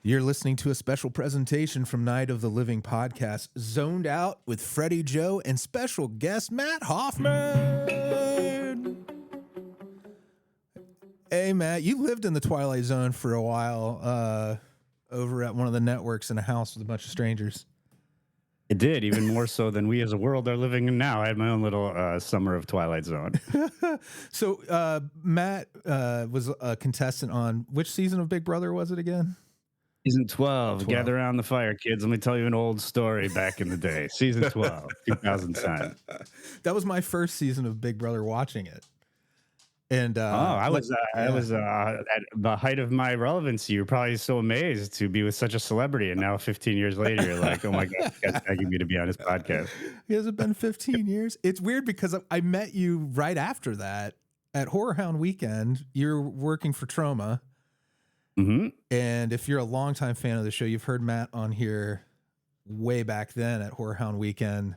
You're listening to a special presentation from Night of the Living podcast, Zoned Out with Freddie Joe and special guest Matt Hoffman. Hey, Matt, you lived in the Twilight Zone for a while over at one of the networks in a house with a bunch of strangers. It did, even more so than we as a world are living in now. I had my own little summer of Twilight Zone. So Matt was a contestant on which season of Big Brother was it again? Season 12. Gather around the fire, kids. Let me tell you an old story back in the day. Season 12, 2010. That was my first season of Big Brother watching it. And I was at the height of my relevancy. You're probably so amazed to be with such a celebrity, and now 15 years later, you're like, "Oh my god, this guy's begging me to be on his podcast." Has it been 15 years? It's weird because I met you right after that at Horror Hound Weekend. You're working for Trauma, and if you're a longtime fan of the show, you've heard Matt on here way back then at Horror Hound Weekend,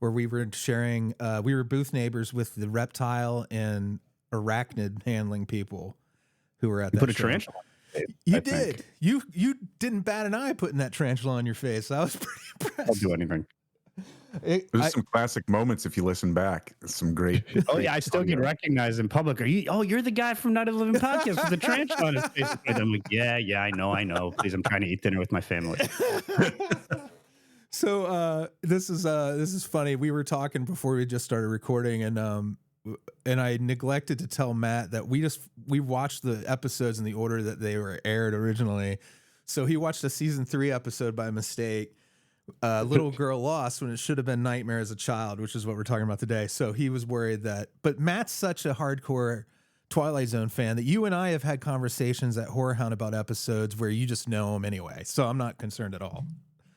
where we were sharing. We were booth neighbors with the reptile and arachnid handling people who were at that put a show. tarantula on your face, you did. You didn't bat an eye putting that tarantula on your face. I was pretty impressed. I'll do anything. There's some classic moments if you listen back. Some great. Oh yeah, I still get recognized in public. You're the guy from Night of the Living podcast with the tarantula on his face. And I'm like, yeah, I know. Please, I'm trying to eat dinner with my family. So this is funny. We were talking before we just started recording, and I neglected to tell Matt that we watched the episodes in the order that they were aired originally. So he watched a season 3 episode by mistake, Little Girl Lost, when it should have been Nightmare as a Child, which is what we're talking about today. So he was worried but Matt's such a hardcore Twilight Zone fan that you and I have had conversations at Horror Hound about episodes where you just know them anyway. So I'm not concerned at all.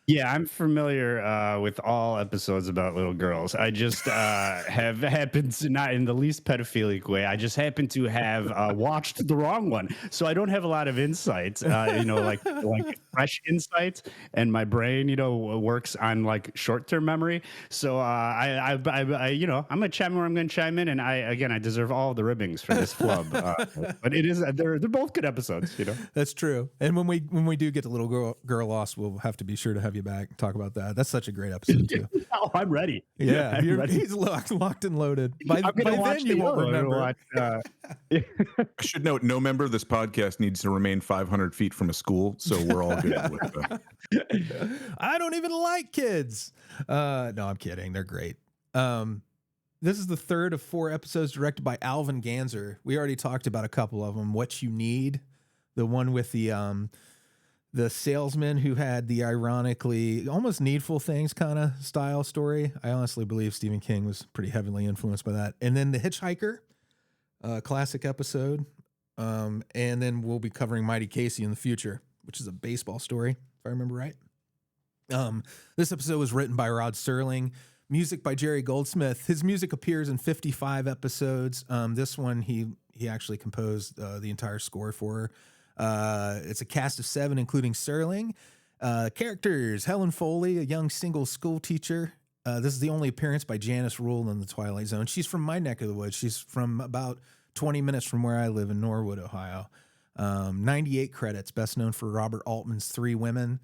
Yeah, I'm familiar with all episodes about little girls. I just have happened to, not in the least pedophilic way, I just happen to have watched the wrong one. So I don't have a lot of insights, like fresh insights, and my brain, works on like short-term memory. So I'm gonna chime where I'm gonna chime in, and I deserve all the ribbings for this flub. But they're both good episodes, That's true. And when we do get to Little Girl Lost, we'll have to be sure to have you back and talk about that. That's such a great episode too. Oh, I'm ready. Yeah, I'm ready. He's locked and loaded. By then you won't remember. I should note, no member of this podcast needs to remain 500 feet from a school, so we're all good with that. I don't even like kids. No, I'm kidding. They're great. This is the third of 4 episodes directed by Alvin Ganzer. We already talked about a couple of them. What You Need, the one with the salesman who had the ironically almost Needful Things kind of style story. I honestly believe Stephen King was pretty heavily influenced by that. And then The Hitchhiker, classic episode. And then we'll be covering Mighty Casey in the future, which is a baseball story, if I remember right. This episode was written by Rod Serling, music by Jerry Goldsmith. His music appears in 55 episodes. This one, he actually composed the entire score for. It's a cast of 7, including Serling. Characters: Helen Foley, a young single school teacher. This is the only appearance by Janice Rule in the Twilight Zone. She's from my neck of the woods. She's from about 20 minutes from where I live in Norwood, Ohio. 98 credits, best known for Robert Altman's 3 Women,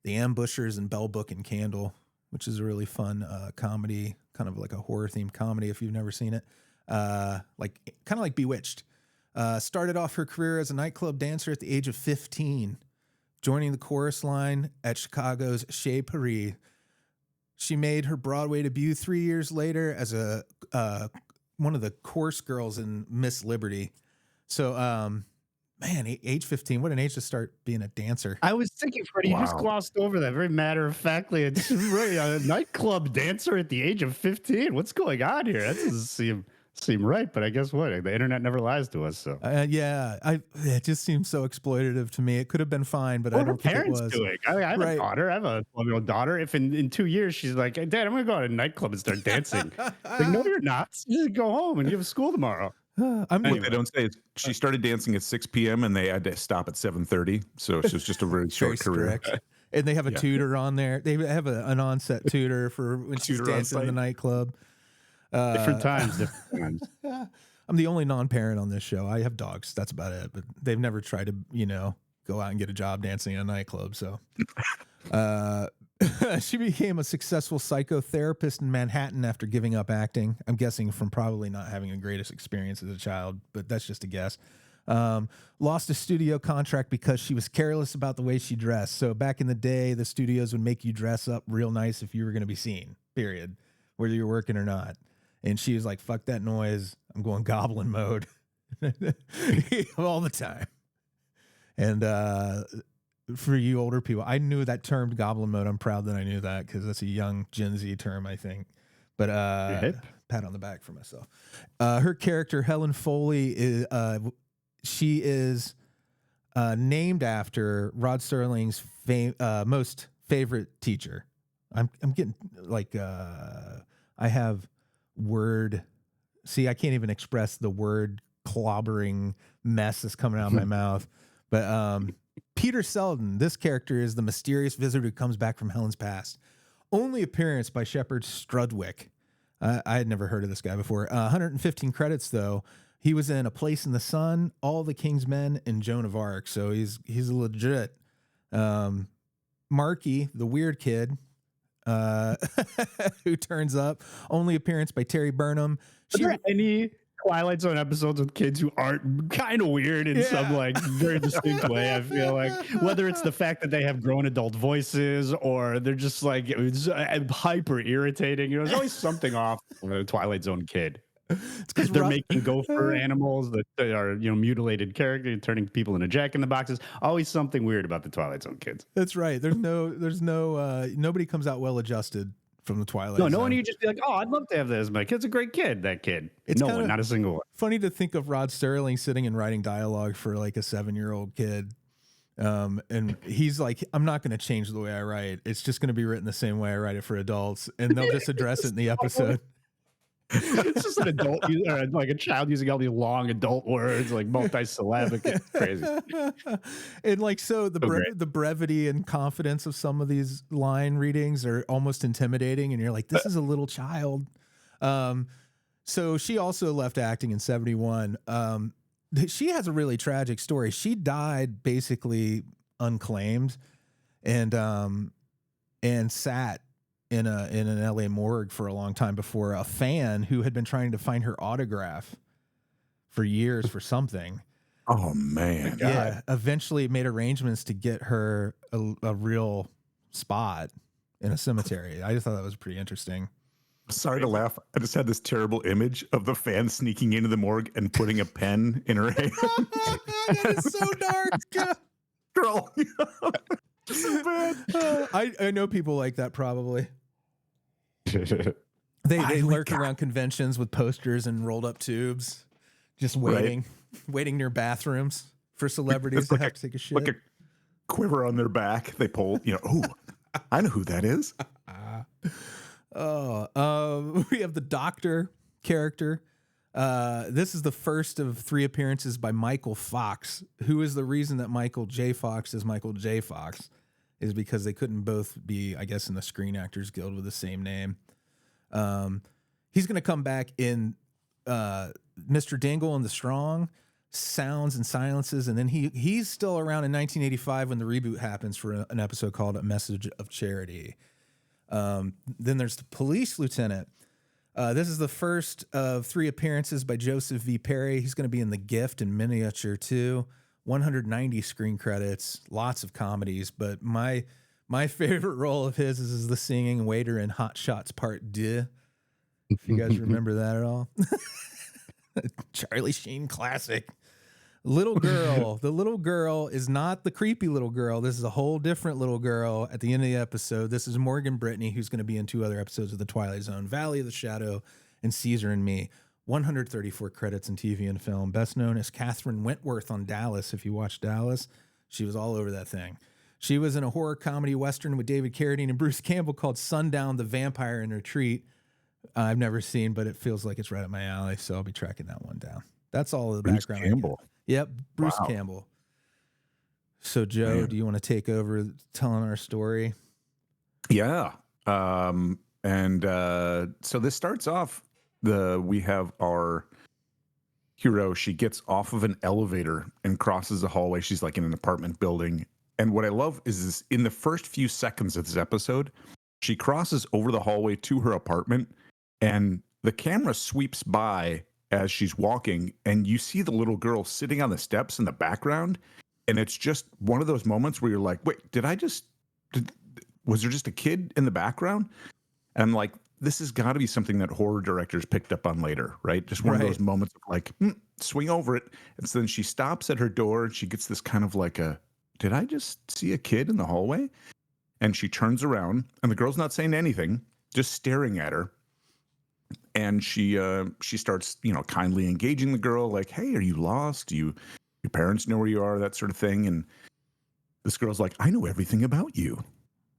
The Ambushers, and Bell, Book, and Candle, which is a really fun comedy, kind of like a horror-themed comedy if you've never seen it. Kind of like Bewitched. Started off her career as a nightclub dancer at the age of 15, joining the chorus line at Chicago's Chez Paris. She made her Broadway debut 3 years later as one of the chorus girls in Miss Liberty. So, age 15, what an age to start being a dancer. I was thinking, Freddie, you just glossed over that very matter-of-factly. It's really a nightclub dancer at the age of 15. What's going on here? That doesn't seem right, but I guess what? The internet never lies to us. So it just seems so exploitative to me. It could have been fine, but I don't think it was. Doing? I have a daughter. I have a 12-year-old daughter. If in 2 years she's like, "Hey, Dad, I'm going to go to a nightclub and start dancing," like, no, you're not. You just go home and you have school tomorrow. What they don't say is she started dancing at 6 p.m. and they had to stop at 7:30. So it's just a really short career. And they have a tutor on there. They have an on-set tutor for when she's dancing in the nightclub. Different times. I'm the only non-parent on this show. I have dogs. That's about it. But they've never tried to, go out and get a job dancing in a nightclub. So, she became a successful psychotherapist in Manhattan after giving up acting. I'm guessing from probably not having the greatest experience as a child, but that's just a guess. Lost a studio contract because she was careless about the way she dressed. So back in the day, the studios would make you dress up real nice if you were going to be seen, period, whether you're working or not. And she was like, fuck that noise. I'm going goblin mode all the time. And for you older people, I knew that term goblin mode. I'm proud that I knew that because that's a young Gen Z term, I think. But pat on the back for myself. Her character, Helen Foley, she is named after Rod Serling's most favorite teacher. I'm getting like I have word. See, I can't even express the word clobbering mess that's coming out of my mouth. But Peter Selden, this character is the mysterious visitor who comes back from Helen's past. Only appearance by Shepard Strudwick. I had never heard of this guy before. 115 credits though. He was in A Place in the Sun, All the King's Men, and Joan of Arc. So he's legit. Marky, the weird kid, who turns up. Only appearance by Terry Burnham. Are there any Twilight Zone episodes with kids who aren't kind of weird in some like very distinct way? I feel like whether it's the fact that they have grown adult voices or they're just like hyper irritating. There's always something off with a Twilight Zone kid. It's because they're making gopher animals that are, mutilated characters, turning people into Jack in the Boxes. Always something weird about the Twilight Zone kids. That's right. There's no nobody comes out well adjusted from the Twilight Zone. No one you just be like, oh, I'd love to have this. My kid's a great kid. That kid. It's no one, not a single one. Funny to think of Rod Serling sitting and writing dialogue for like a 7-year-old kid. And he's like, I'm not going to change the way I write. It's just going to be written the same way I write it for adults. And they'll just address it in the episode. It's just an adult, or like a child using all these long adult words, like multi-syllabic. It's crazy. And like, so the brevity and confidence of some of these line readings are almost intimidating. And you're like, this is a little child. So she also left acting in 1971. She has a really tragic story. She died basically unclaimed and sat in an LA morgue for a long time before a fan who had been trying to find her autograph for years for something. Oh man. Yeah. Eventually made arrangements to get her a real spot in a cemetery. I just thought that was pretty interesting. Sorry to laugh. I just had this terrible image of the fan sneaking into the morgue and putting a pen in her hand. That is so dark. Girl. So bad. I know people like that probably. They lurk around conventions with posters and rolled up tubes, just waiting near bathrooms for celebrities to have to take a shit. Like a quiver on their back. They pull, oh, I know who that is. We have the Doctor character. This is the first of 3 appearances by Michael Fox, who is the reason that Michael J. Fox is Michael J. Fox, is because they couldn't both be, I guess, in the Screen Actors Guild with the same name. He's going to come back in Mr. Dingle and the Strong, Sounds and Silences, and then he's still around in 1985 when the reboot happens for an episode called A Message of Charity. Then there's the Police Lieutenant. This is the first of 3 appearances by Joseph V. Perry. He's going to be in The Gift and Miniature too. 190 screen credits, lots of comedies, but my favorite role of his is the singing waiter in Hot Shots Part 2. If you guys remember that at all. Charlie Sheen classic. Little girl. The little girl is not the creepy little girl. This is a whole different little girl at the end of the episode. This is Morgan Brittany, who's going to be in 2 other episodes of The Twilight Zone, Valley of the Shadow, and Caesar and Me. 134 credits in TV and film. Best known as Catherine Wentworth on Dallas. If you watch Dallas, she was all over that thing. She was in a horror comedy Western with David Carradine and Bruce Campbell called Sundown, the Vampire in Retreat. I've never seen, but it feels like it's right up my alley, so I'll be tracking that one down. That's all of the Bruce background. Campbell. Yep, Bruce Campbell. So, Joe, do you want to take over telling our story? Yeah. So this starts off, we have our hero, she gets off of an elevator and crosses the hallway. She's like in an apartment building. And what I love is in the first few seconds of this episode, she crosses over the hallway to her apartment, and the camera sweeps by as she's walking, and you see the little girl sitting on the steps in the background. And it's just one of those moments where you're like, wait, was there just a kid in the background? And I'm like, this has got to be something that horror directors picked up on later, right? Just one of those moments of like, swing over it. And so then she stops at her door and she gets this kind of like did I just see a kid in the hallway? And she turns around and the girl's not saying anything, just staring at her. And she starts, kindly engaging the girl, like, hey, are you lost? Do your parents know where you are? That sort of thing. And this girl's like, I know everything about you.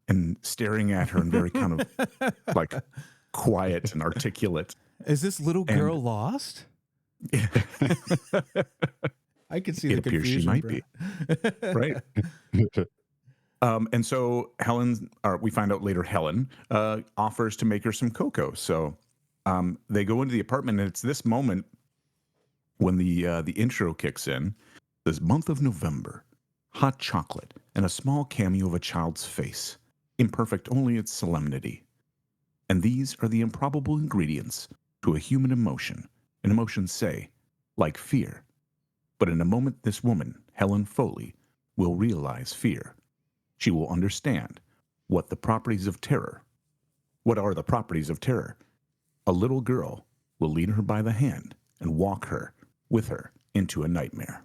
And staring at her and very kind of like quiet and articulate. Is this little girl lost? I could see the confusion. She might be. Right. And so we find out later Helen offers to make her some cocoa. So they go into the apartment, and it's this moment when the intro kicks in. This month of November, hot chocolate, and a small cameo of a child's face. Imperfect only its solemnity. And these are the improbable ingredients to a human emotion. An emotion, say, like fear. But in a moment, this woman, Helen Foley, will realize fear. She will understand what are the properties of terror. A little girl will lead her by the hand and walk her with her into a nightmare.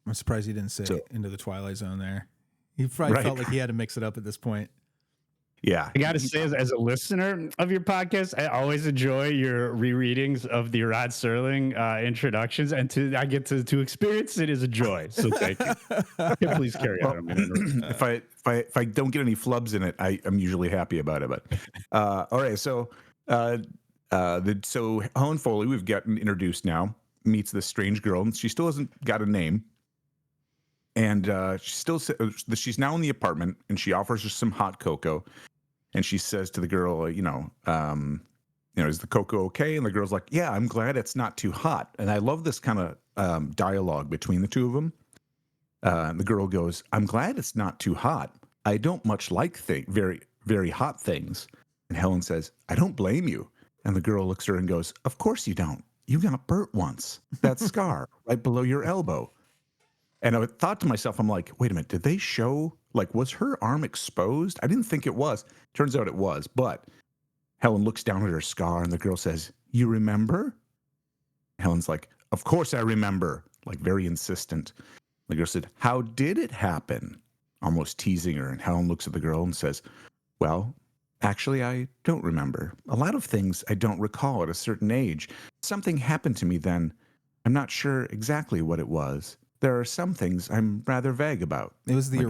I'm surprised he didn't say into the Twilight Zone there. He probably felt like he had to mix it up at this point. Yeah. I got to say, as a listener of your podcast, I always enjoy your rereadings of the Rod Serling introductions, and I get to experience it as a joy. So thank you. Please carry on. If I don't get any flubs in it, I'm usually happy about it. But all right, so so Helen Foley, we've gotten introduced now, meets this strange girl, and she still hasn't got a name. And she's now in the apartment, and she offers her some hot cocoa, and she says to the girl, is the cocoa okay? And the girl's like, yeah, I'm glad it's not too hot. And I love this kind of dialogue between the two of them. And the girl goes, I'm glad it's not too hot. I don't much like very, very hot things. And Helen says, I don't blame you. And the girl looks at her and goes, of course you don't. You got burnt once. That scar right below your elbow. And I thought to myself, I'm like, wait a minute, did they show, was her arm exposed? I didn't think it was. Turns out it was. But Helen looks down at her scar, and the girl says, you remember? Helen's like, of course I remember, very insistent. The girl said, how did it happen? Almost teasing her. And Helen looks at the girl and says, well, actually, I don't remember. A lot of things I don't recall at a certain age. Something happened to me then. I'm not sure exactly what it was. There are some things I'm rather vague about. It was the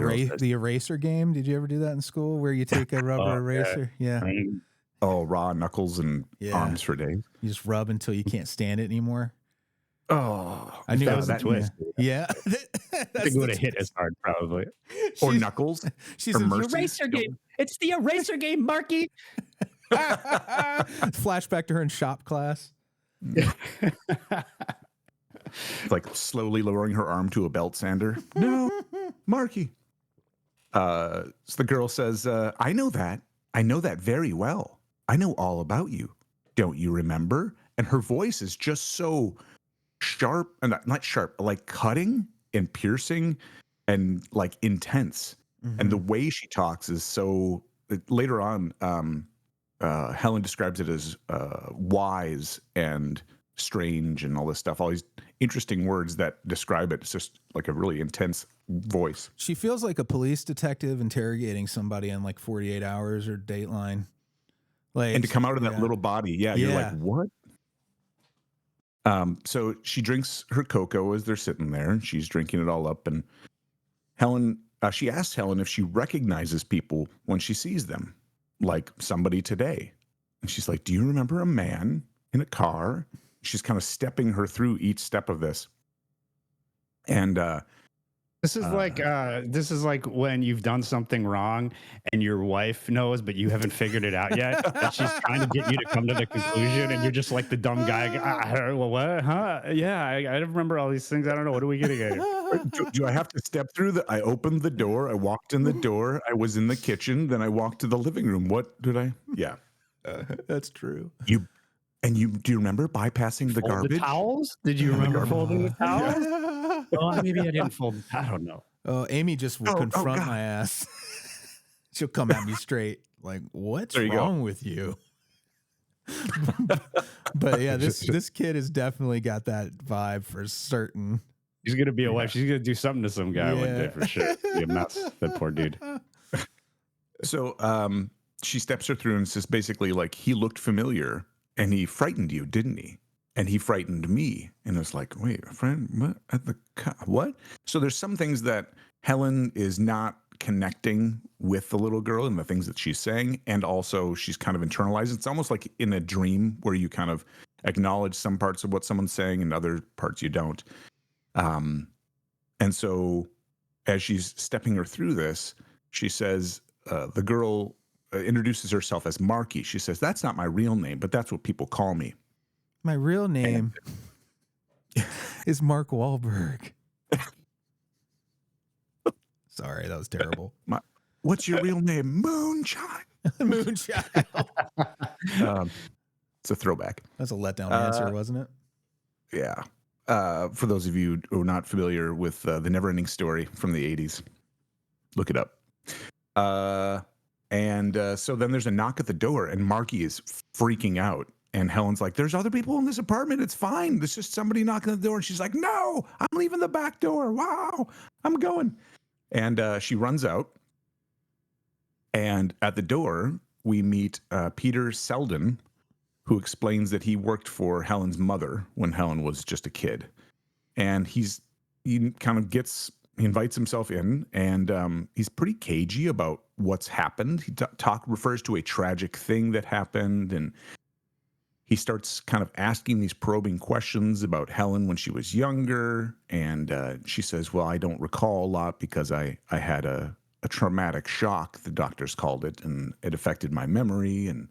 eraser game. Did you ever do that in school where you take a rubber eraser? Yeah. Oh, raw knuckles and arms for days. You just rub until you can't stand it anymore. Oh, I knew that was a twist. Yeah. It would have hit as hard, probably. Or knuckles. She's or the eraser game. It's the eraser game, Marky. Flashback to her in shop class. Slowly lowering her arm to a belt sander. No, Marky. So the girl says, I know that. I know that very well. I know all about you. Don't you remember? And her voice is just so sharp, and not sharp, cutting and piercing and intense. Mm-hmm. And the way she talks is so, later on, Helen describes it as wise and strange and all this stuff, all these interesting words that describe it. It's just a really intense voice. She feels like a police detective interrogating somebody on 48 Hours or Dateline. And to come out of that little body, you're like, what? So she drinks her cocoa as they're sitting there, and she's drinking it all up. And Helen, she asks Helen if she recognizes people when she sees them, like somebody today. And she's like, do you remember a man in a car? She's kind of stepping her through each step of this. And This is like when you've done something wrong and your wife knows, but you haven't figured it out yet. And she's trying to get you to come to the conclusion, and you're just like the dumb guy. Well, what? Huh? Yeah, I remember all these things. I don't know. What are we getting at here? Do I have to step through the? I opened the door. I walked in the door. I was in the kitchen. Then I walked to the living room. What did I? Yeah, That's true. do you remember bypassing the Fold garbage? the towels? Did you remember folding the towels? Oh, maybe I didn't fold. I don't know. Oh, Amy just will confront my ass. She'll come at me straight, like, "What's wrong with you?" But yeah, this kid has definitely got that vibe for certain. She's gonna be a wife. She's gonna do something to some guy one day for sure. Be a mess. That poor dude. So she steps her through and says basically like, he looked familiar and he frightened you, didn't he? And he frightened me. And it's like, wait, a friend, what? What? So there's some things that Helen is not connecting with the little girl and the things that she's saying. And also she's kind of internalized. It's almost like in a dream where you kind of acknowledge some parts of what someone's saying and other parts you don't. And so as she's stepping her through this, she says, the girl introduces herself as Marky. She says, that's not my real name, but that's what people call me. My real name is Mark Wahlberg. Sorry, that was terrible. What's your real name? Moonshine. Moonshine. It's a throwback. That's a letdown answer, wasn't it? Yeah. For those of you who are not familiar with the Neverending Story from the 80s, look it up. So then there's a knock at the door, and Marky is freaking out. And Helen's like, there's other people in this apartment. It's fine. There's just somebody knocking at the door. And she's like, no, I'm leaving the back door. Wow, I'm going. And she runs out. And at the door, we meet Peter Selden, who explains that he worked for Helen's mother when Helen was just a kid. And he invites himself in, and he's pretty cagey about what's happened. He refers to a tragic thing that happened, and he starts kind of asking these probing questions about Helen when she was younger. And she says, well, I don't recall a lot because I had a traumatic shock, the doctors called it, and it affected my memory. And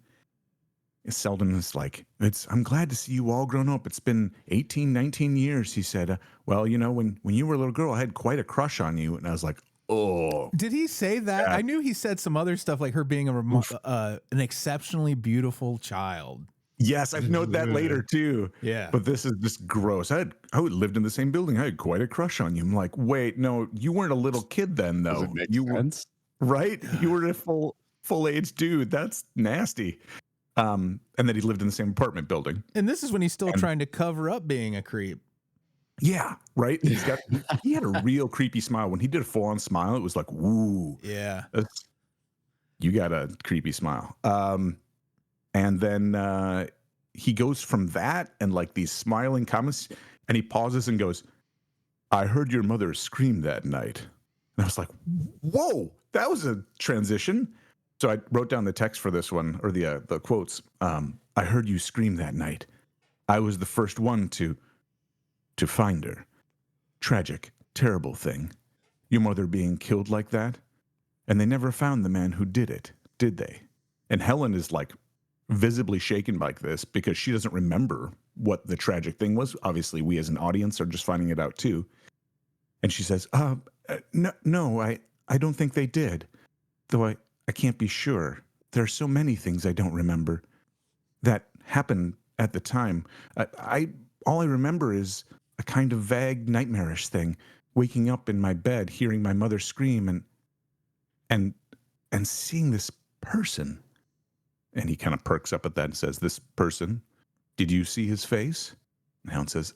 Selden is like, I'm glad to see you all grown up. It's been 18, 19 years. He said, well, you know, when you were a little girl, I had quite a crush on you. And I was like, oh. Did he say that? I knew he said some other stuff like her being an exceptionally beautiful child. Yes, I've noted that later too. Yeah. But this is just gross. I lived in the same building. I had quite a crush on you. I'm like, wait, no, you weren't a little kid then, though. Does it make you sense? Right? You were a full-age dude. That's nasty. And that he lived in the same apartment building. And this is when he's still trying to cover up being a creep. Yeah, right. He had a real creepy smile. When he did a full-on smile, it was like, woo. Yeah. You got a creepy smile. And then he goes from that and like these smiling comments, and he pauses and goes, I heard your mother scream that night. And I was like, whoa, that was a transition. So I wrote down the text for this one, or the quotes. I heard you scream that night. I was the first one to find her. Tragic, terrible thing. Your mother being killed like that. And they never found the man who did it, did they? And Helen is like visibly shaken like this because she doesn't remember what the tragic thing was. Obviously, we as an audience are just finding it out too. And she says, no, I don't think they did. Though I can't be sure. There are so many things I don't remember that happened at the time. All I remember is a kind of vague nightmarish thing, waking up in my bed, hearing my mother scream and seeing this person. And he kind of perks up at that and says, this person, did you see his face? And Helen says,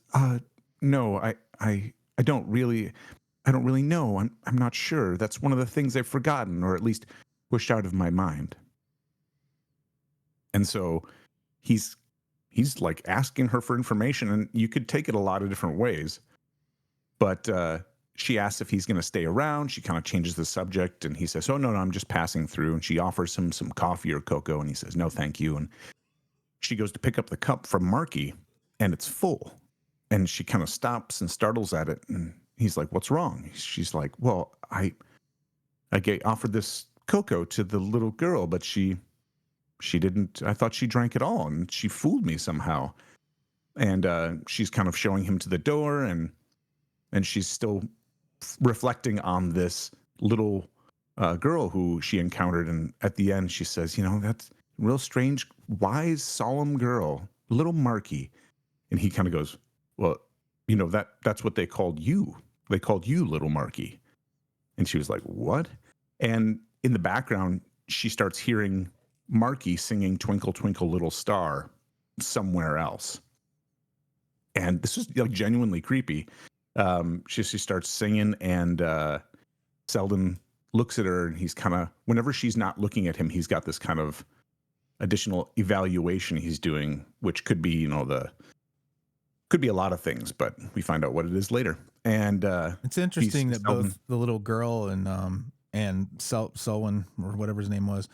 no, I don't really know. I'm not sure. That's one of the things I've forgotten, or at least pushed out of my mind. And so he's like asking her for information, and you could take it a lot of different ways. But she asks if he's going to stay around. She kind of changes the subject, and he says, oh, no, I'm just passing through. And she offers him some coffee or cocoa, and he says, no, thank you. And she goes to pick up the cup from Marky, and it's full. And she kind of stops and startles at it. And He's like, what's wrong? She's like, well, I offered this cocoa to the little girl, but she didn't. I thought she drank it all, and she fooled me somehow. And she's kind of showing him to the door, and she's still reflecting on this little girl who she encountered. And at the end, she says, that's a real strange, wise, solemn girl, little Marky. And he kind of goes, well, that's what they called you. They called you little Marky. And she was like, what? And in the background, she starts hearing Marky singing Twinkle, Twinkle, Little Star somewhere else. And this was like genuinely creepy. She starts singing, and Selden looks at her, and he's kind of, whenever she's not looking at him, he's got this kind of additional evaluation he's doing, which could be, could be a lot of things, but we find out what it is later. And it's interesting that both the little girl and Selwyn, or whatever his name was,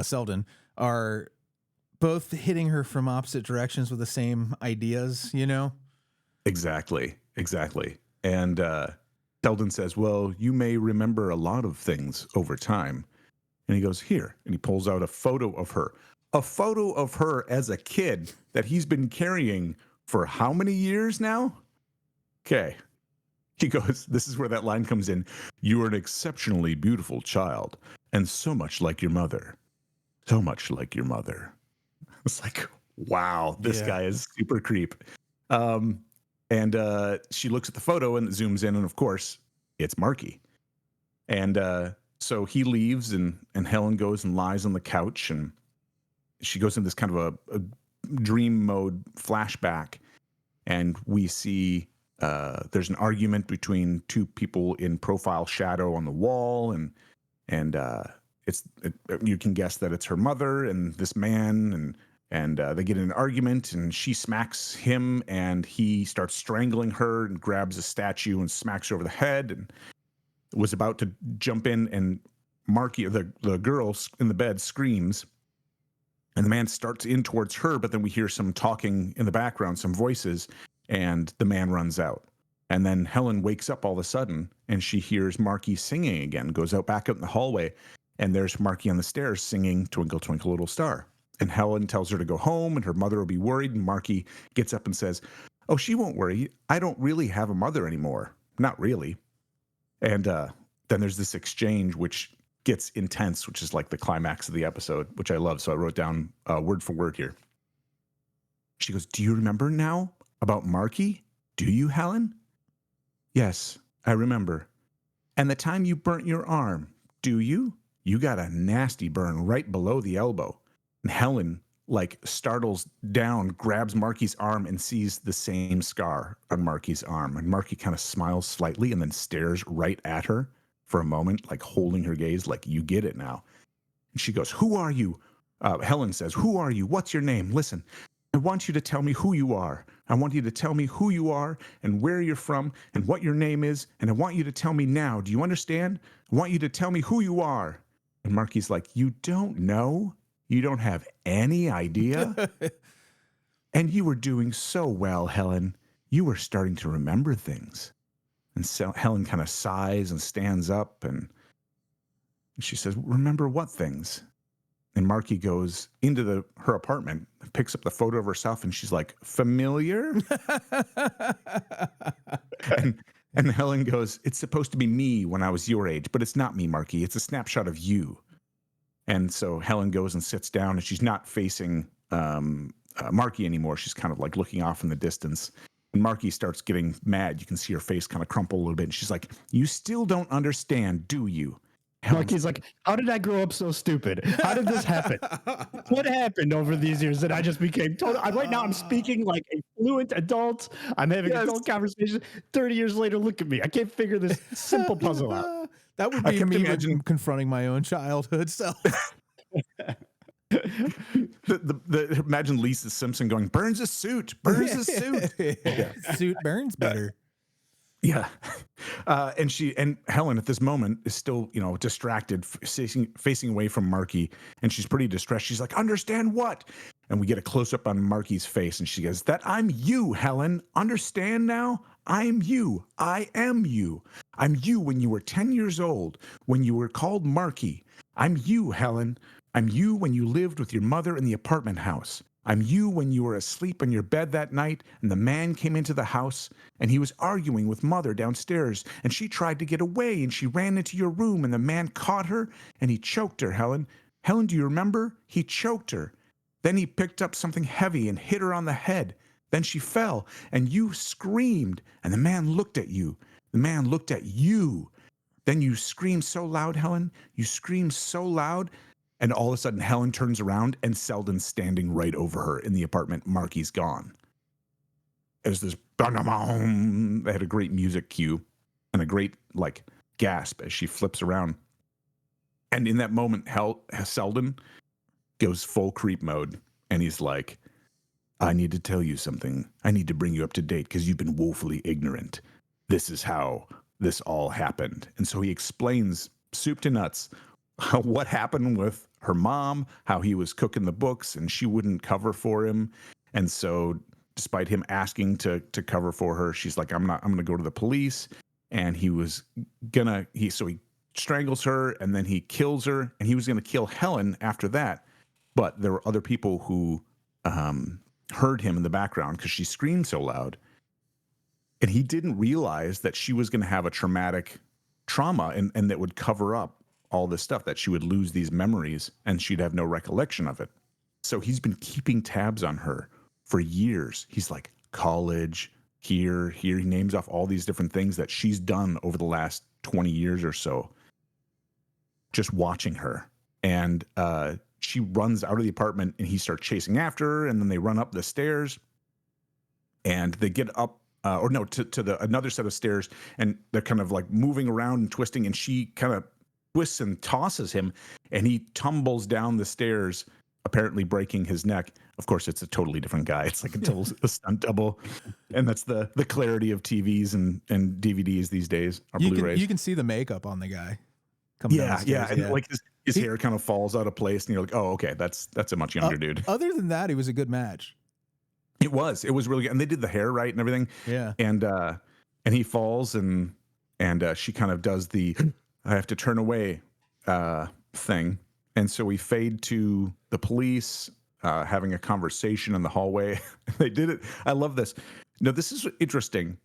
Selden, are both hitting her from opposite directions with the same ideas, Exactly. And Selden says, well, you may remember a lot of things over time. And he goes, here. And he pulls out a photo of her as a kid that he's been carrying for how many years now? Okay. He goes, this is where that line comes in. You are an exceptionally beautiful child, and so much like your mother. So much like your mother. It's like, wow, this guy is super creep. And she looks at the photo and zooms in, and of course, it's Marky. And so he leaves, and Helen goes and lies on the couch, and she goes in this kind of a dream mode flashback, and we see there's an argument between two people in profile shadow on the wall, and you can guess that it's her mother and this man, and they get in an argument, and she smacks him, and he starts strangling her and grabs a statue and smacks her over the head, and was about to jump in, and Marky, the girl in the bed, screams, and the man starts in towards her, but then we hear some talking in the background, some voices, and the man runs out. And then Helen wakes up all of a sudden, and she hears Marky singing again, goes back out in the hallway, and there's Marky on the stairs singing Twinkle, Twinkle, Little Star. And Helen tells her to go home, and her mother will be worried, and Marky gets up and says, oh, she won't worry. I don't really have a mother anymore. Not really. And then there's this exchange, which gets intense, which is like the climax of the episode, which I love. So I wrote down word for word here. She goes, do you remember now about Marky? Do you, Helen? Yes, I remember. And the time you burnt your arm, do you? You got a nasty burn right below the elbow. And Helen, startles down, grabs Marky's arm, and sees the same scar on Marky's arm. And Marky kind of smiles slightly and then stares right at her for a moment, holding her gaze, you get it now. And she goes, who are you? Helen says, who are you? What's your name? Listen, I want you to tell me who you are. I want you to tell me who you are and where you're from and what your name is. And I want you to tell me now. Do you understand? I want you to tell me who you are. And Marky's like, you don't know? You don't have any idea? And you were doing so well, Helen. You were starting to remember things. And so Helen kind of sighs and stands up, and she says, remember what things? And Marky goes into her apartment, picks up the photo of herself, and she's like, familiar? and Helen goes, it's supposed to be me when I was your age, but it's not me, Marky. It's a snapshot of you. And so Helen goes and sits down, and she's not facing Marky anymore. She's kind of looking off in the distance. And Marky starts getting mad. You can see her face kind of crumple a little bit. And she's like, you still don't understand, do you? Marky's like, how did I grow up so stupid? How did this happen? What happened over these years that I just became total? Right now I'm speaking like a fluent adult. I'm having adult conversation. 30 years later, look at me. I can't figure this simple puzzle out. That would be me confronting my own childhood self. Imagine Lisa Simpson going, burns a suit. Yeah. Suit burns better. Yeah. And Helen at this moment is still, distracted, facing away from Marky. And she's pretty distressed. She's like, understand what? And we get a close up on Marky's face, and she goes, "That I'm you, Helen. Understand now? I'm you. I am you. I'm you when you were 10 years old, when you were called Marky. I'm you, Helen. I'm you when you lived with your mother in the apartment house. I'm you when you were asleep in your bed that night and the man came into the house and he was arguing with mother downstairs and she tried to get away and she ran into your room and the man caught her and he choked her, Helen. Helen, do you remember? He choked her. Then he picked up something heavy and hit her on the head. Then she fell, and you screamed, and the man looked at you. The man looked at you. Then you screamed so loud, Helen. You screamed so loud, and all of a sudden Helen turns around, and Selden's standing right over her in the apartment. Marky's gone. There's this, they had a great music cue and a great, like, gasp as she flips around. And in that moment, Selden goes full creep mode, and he's like, I need to tell you something. I need to bring you up to date because you've been woefully ignorant. This is how this all happened. And so he explains soup to nuts what happened with her mom, how he was cooking the books and she wouldn't cover for him. And so despite him asking to cover for her, she's like, I'm going to go to the police. And he strangles her and then he kills her, and he was going to kill Helen after that. But there were other people who heard him in the background because she screamed so loud. And he didn't realize that she was going to have a traumatic trauma and that would cover up all this stuff, that she would lose these memories and she'd have no recollection of it. So he's been keeping tabs on her for years. He's like, college, here. He names off all these different things that she's done over the last 20 years or so, just watching her. And she runs out of the apartment and he starts chasing after her, and then they run up the stairs and they get up to another set of stairs, and they're kind of like moving around and twisting, and she kind of twists and tosses him and he tumbles down the stairs, apparently breaking his neck. Of course, it's a totally different guy. It's like a stunt double. And that's the clarity of TVs and DVDs these days, or Blu-rays. You can see the makeup on the guy. Yeah. And like his hair kind of falls out of place, and you're like, oh, okay, that's a much younger dude. Other than that, he was a good match. It was really good. And they did the hair right and everything. Yeah. And he falls and she kind of does the I have to turn away thing. And so we fade to the police having a conversation in the hallway. They did it. I love this. No, this is interesting.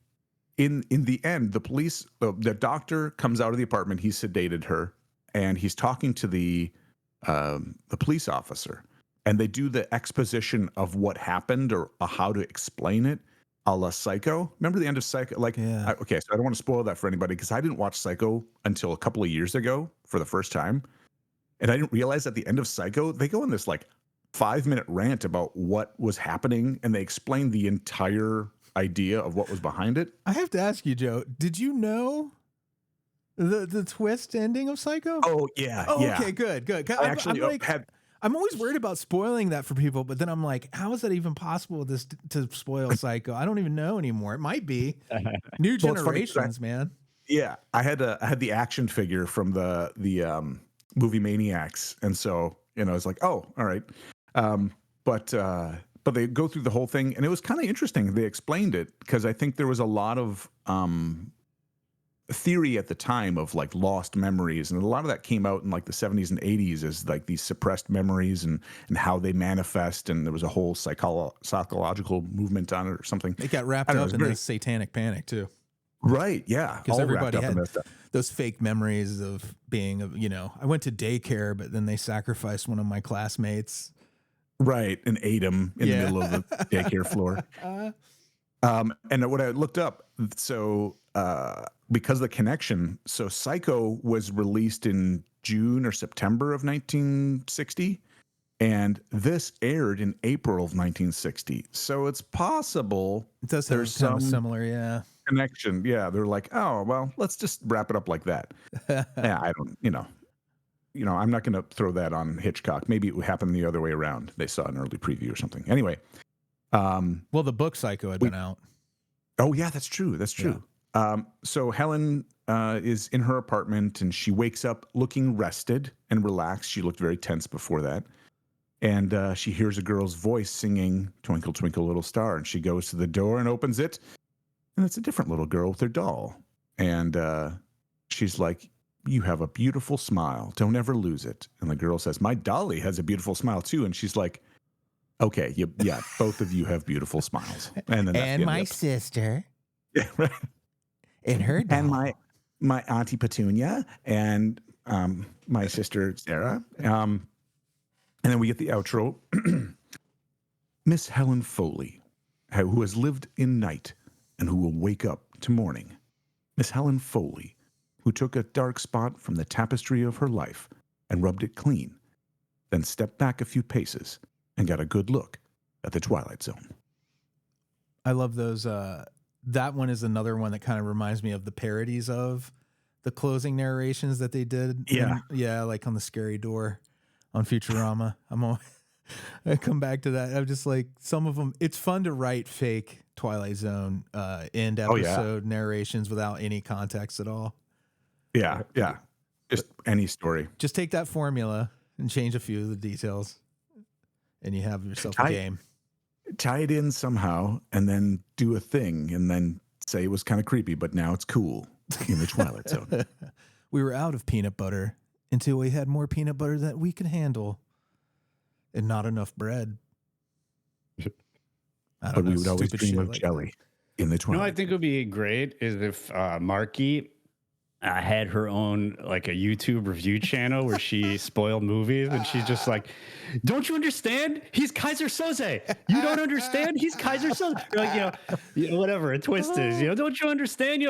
In the end, the police, the doctor comes out of the apartment. He sedated her, and he's talking to the police officer. And they do the exposition of what happened or how to explain it, a la Psycho. Remember the end of Psycho? Like, yeah. Okay, so I don't want to spoil that for anybody because I didn't watch Psycho until a couple of years ago for the first time. And I didn't realize at the end of Psycho, they go in this like 5-minute rant about what was happening, and they explain the entire idea of what was behind it. I have to ask you, Joe, did you know the twist ending of Psycho? Oh, yeah. Oh, yeah. okay, good. I actually I'm always worried about spoiling that for people, but then I'm like, how is that even possible to spoil Psycho? I don't even know anymore. It might be new generations, man. Yeah, I had the action figure from the movie Maniacs, and so it's like, oh, all right. But they go through the whole thing, and it was kind of interesting. They explained it because I think there was a lot of theory at the time of like lost memories, and a lot of that came out in like the 70s and 80s as like these suppressed memories and how they manifest, and there was a whole psychological movement on it or something. It got wrapped up in the satanic panic too. Right, yeah. Because everybody had those fake memories of being, I went to daycare, but then they sacrificed one of my classmates. Right, and ate him in the middle of the daycare floor. And what I looked up, so because of the connection, so Psycho was released in June or September of 1960, and this aired in April of 1960. So it's possible it does have some similar, connection. Yeah, they're like, oh well, let's just wrap it up like that. Yeah, I don't, I'm not going to throw that on Hitchcock. Maybe it would happen the other way around. They saw an early preview or something. Anyway, well, the book Psycho had been out. Oh yeah, that's true. That's true. Yeah. So Helen is in her apartment, and she wakes up looking rested and relaxed. She looked very tense before that. and she hears a girl's voice singing "Twinkle Twinkle Little Star," and she goes to the door and opens it, and it's a different little girl with her doll, and she's like, "You have a beautiful smile. Don't ever lose it." And the girl says, "My dolly has a beautiful smile too," and she's like, "Okay, yeah, both of you have beautiful smiles." And then and my sister, yeah, right. and her doll. And my auntie Petunia and my sister Sarah. And then we get the outro. Miss Helen Foley, who has lived in night and who will wake up to morning. Miss Helen Foley, who took a dark spot from the tapestry of her life and rubbed it clean, then stepped back a few paces and got a good look at the Twilight Zone. I love those. That one is another one that kind of reminds me of the parodies of the closing narrations that they did. Yeah. Yeah, like on the Scary Door on Futurama. I come back to that. I'm just like, some of them, it's fun to write fake Twilight Zone end episode narrations without any context at all. Yeah. Just any story. Just take that formula and change a few of the details, and you have yourself a game. Tie it in somehow, and then do a thing, and then say it was kind of creepy, but now it's cool in the Twilight Zone. We were out of peanut butter until we had more peanut butter that we could handle, and not enough bread. But we would always dream of jelly in the Twilight. No, I think it would be great is if Marky had her own like a YouTube review channel where she spoiled movies, and she's just like, "Don't you understand? He's Kaiser Soze. You don't understand? He's Kaiser Soze." Like, whatever a twist is. Don't you understand?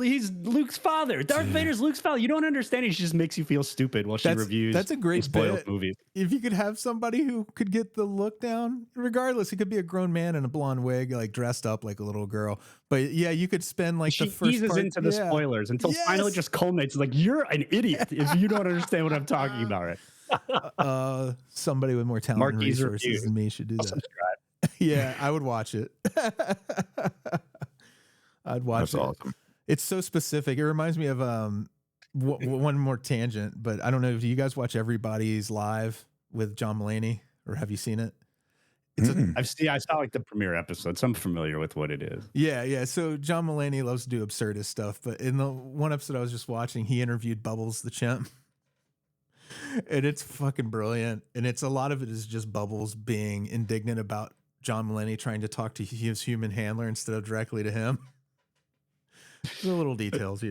He's Luke's father. Darth Vader's Luke's father. You don't understand. She just makes you feel stupid while she reviews. That's a great spoiled bit. Movies. If you could have somebody who could get the look down, regardless, it could be a grown man in a blonde wig, like dressed up like a little girl. But yeah, you could spend like she the first eases part into the spoilers until finally just culminates. Like, you're an idiot if you don't understand what I'm talking about. Right? Somebody with more talent and Marky's resources review. than me should do I'll that. subscribe. Yeah, I would watch it. I'd watch it. That's awesome. It's so specific. It reminds me of one more tangent, but I don't know. Do you guys watch Everybody's Live with John Mulaney, or have you seen it? I saw like the premiere episode, so I'm familiar with what it is. Yeah. So John Mulaney loves to do absurdist stuff, but in the one episode I was just watching, he interviewed Bubbles the chimp. And it's fucking brilliant. And a lot of it is just Bubbles being indignant about John Mulaney trying to talk to his human handler instead of directly to him. The little details,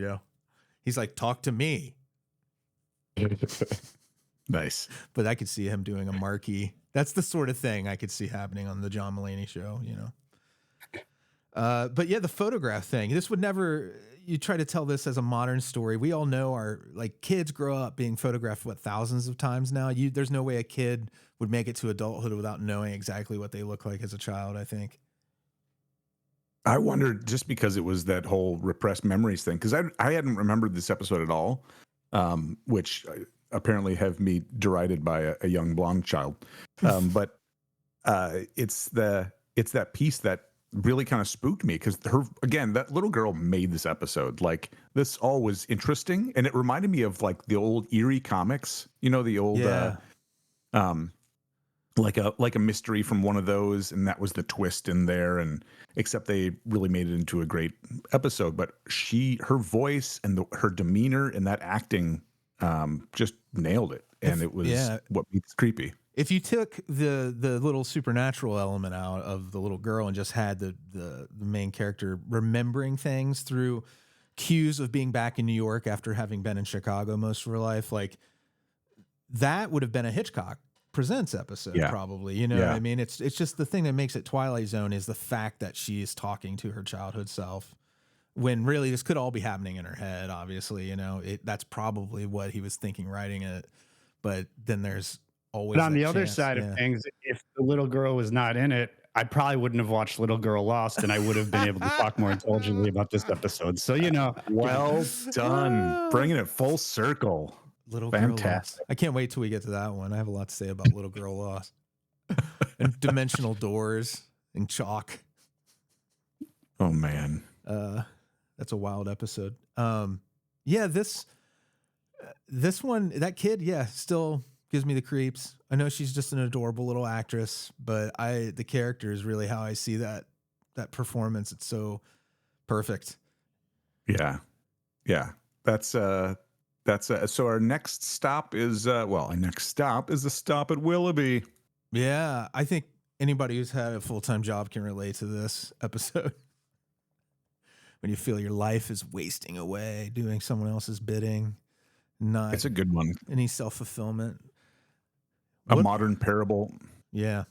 He's like, "Talk to me." Nice. But I could see him doing a Marky. That's the sort of thing I could see happening on the John Mulaney show, But yeah, the photograph thing. This would never. You try to tell this as a modern story. We all know our kids grow up being photographed thousands of times now. There's no way a kid would make it to adulthood without knowing exactly what they look like as a child, I think. I wondered, just because it was that whole repressed memories thing, because I hadn't remembered this episode at all, which apparently have me derided by a young blonde child. But it's that piece that really kind of spooked me, because that little girl made this episode. Like, this all was interesting, and it reminded me of like the old eerie comics, the old like a mystery from one of those, and that was the twist in there, and except they really made it into a great episode. But her voice and her demeanor and that acting just nailed it, and it was what makes it creepy. If you took the little supernatural element out of the little girl and just had the main character remembering things through cues of being back in New York after having been in Chicago most of her life, like, that would have been a Hitchcock Presents episode, probably. What I mean? It's just the thing that makes it Twilight Zone is the fact that she is talking to her childhood self, when really this could all be happening in her head. Obviously, that's probably what he was thinking writing it. But then there's always. But on the other side of things, if the little girl was not in it, I probably wouldn't have watched Little Girl Lost, and I would have been able to talk more intelligently about this episode. So, well done, bringing it full circle. Little Girl Lost. I can't wait till we get to that one. I have a lot to say about Little Girl Lost. And dimensional doors and chalk. Oh man. That's a wild episode. This one, that kid, still gives me the creeps. I know she's just an adorable little actress, but the character is really how I see that performance. It's so perfect. Yeah. Yeah. That's so our next stop is a stop at Willoughby. Yeah, I think anybody who's had a full-time job can relate to this episode. When you feel your life is wasting away doing someone else's bidding, not It's a good one. any self-fulfillment. A modern parable. Yeah.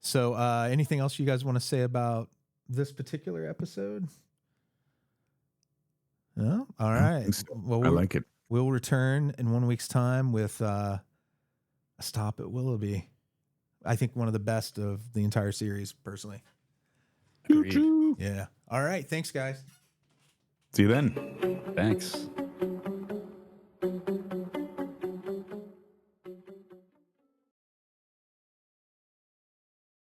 So anything else you guys want to say about this particular episode? No? All right. So. Well, I like it. We'll return in 1 week's time with a stop at Willoughby. I think one of the best of the entire series, personally. Agreed. Yeah. All right. Thanks, guys. See you then. Thanks.